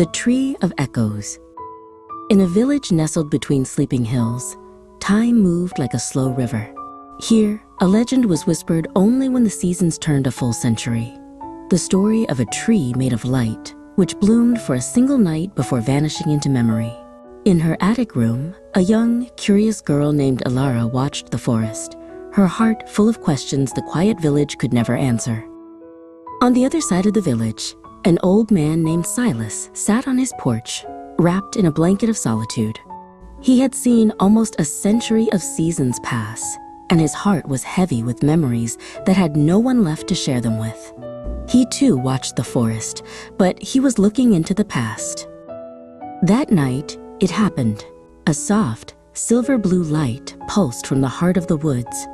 The Tree of Echoes. In a village nestled between sleeping hills, time moved like a slow river. Here, a legend was whispered only when the seasons turned a full century. The story of a tree made of light, which bloomed for a single night before vanishing into memory. In her attic room, a young, curious girl named Elara watched the forest, her heart full of questions the quiet village could never answer. On the other side of the village, an old man named Silas sat on his porch, wrapped in a blanket of solitude. He had seen almost a century of seasons pass, and his heart was heavy with memories that had no one left to share them with. He too watched the forest, but he was looking into the past. That night, it happened. A soft, silver blue light pulsed from the heart of the woods,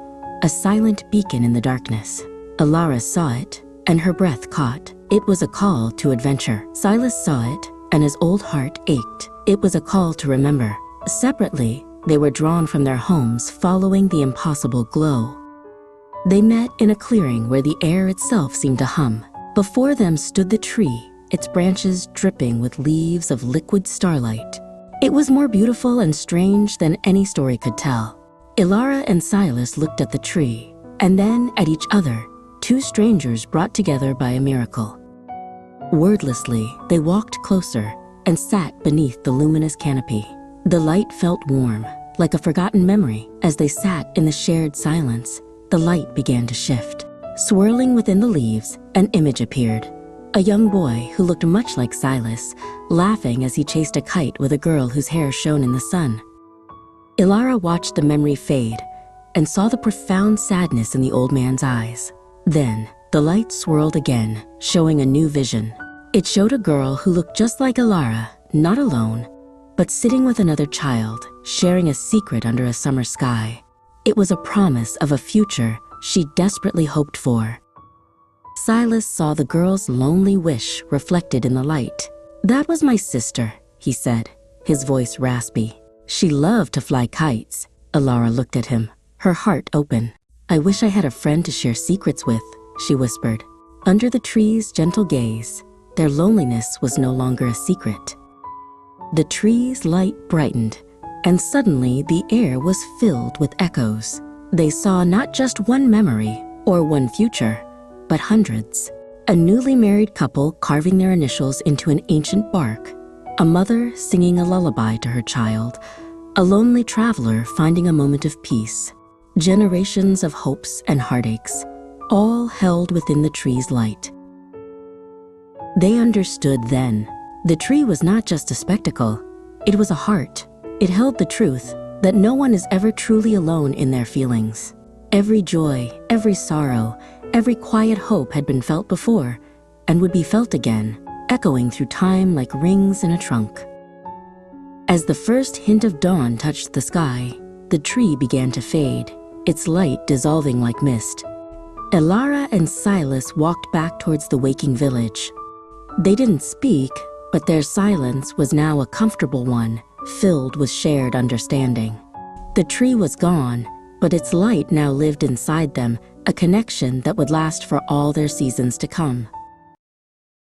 a silent beacon in the darkness. Elara saw it, and her breath caught. It was a call to adventure. Silas saw it, and his old heart ached. It was a call to remember. Separately, they were drawn from their homes, following the impossible glow. They met in a clearing where the air itself seemed to hum. Before them stood the tree, its branches dripping with leaves of liquid starlight. It was more beautiful and strange than any story could tell. Elara and Silas looked at the tree, and then at each other, two strangers brought together by a miracle. Wordlessly, they walked closer and sat beneath the luminous canopy. The light felt warm, like a forgotten memory. As they sat in the shared silence, the light began to shift. Swirling within the leaves, an image appeared. A young boy who looked much like Silas, laughing as he chased a kite with a girl whose hair shone in the sun. Elara watched the memory fade and saw the profound sadness in the old man's eyes. Then, the light swirled again, showing a new vision. It showed a girl who looked just like Elara, not alone, but sitting with another child, sharing a secret under a summer sky. It was a promise of a future she desperately hoped for. Silas saw the girl's lonely wish reflected in the light. "That was my sister," he said, his voice raspy. "She loved to fly kites." Elara looked at him, her heart open. "I wish I had a friend to share secrets with," she whispered. Under the tree's gentle gaze, their loneliness was no longer a secret. The tree's light brightened, and suddenly the air was filled with echoes. They saw not just one memory or one future, but hundreds. A newly married couple carving their initials into an ancient bark, a mother singing a lullaby to her child, a lonely traveler finding a moment of peace. Generations of hopes and heartaches, all held within the tree's light. They understood then. The tree was not just a spectacle, it was a heart. It held the truth that no one is ever truly alone in their feelings. Every joy, every sorrow, every quiet hope had been felt before and would be felt again, echoing through time like rings in a trunk. As the first hint of dawn touched the sky, the tree began to fade, its light dissolving like mist. Elara and Silas walked back towards the waking village. They didn't speak, but their silence was now a comfortable one, filled with shared understanding. The tree was gone, but its light now lived inside them, a connection that would last for all their seasons to come.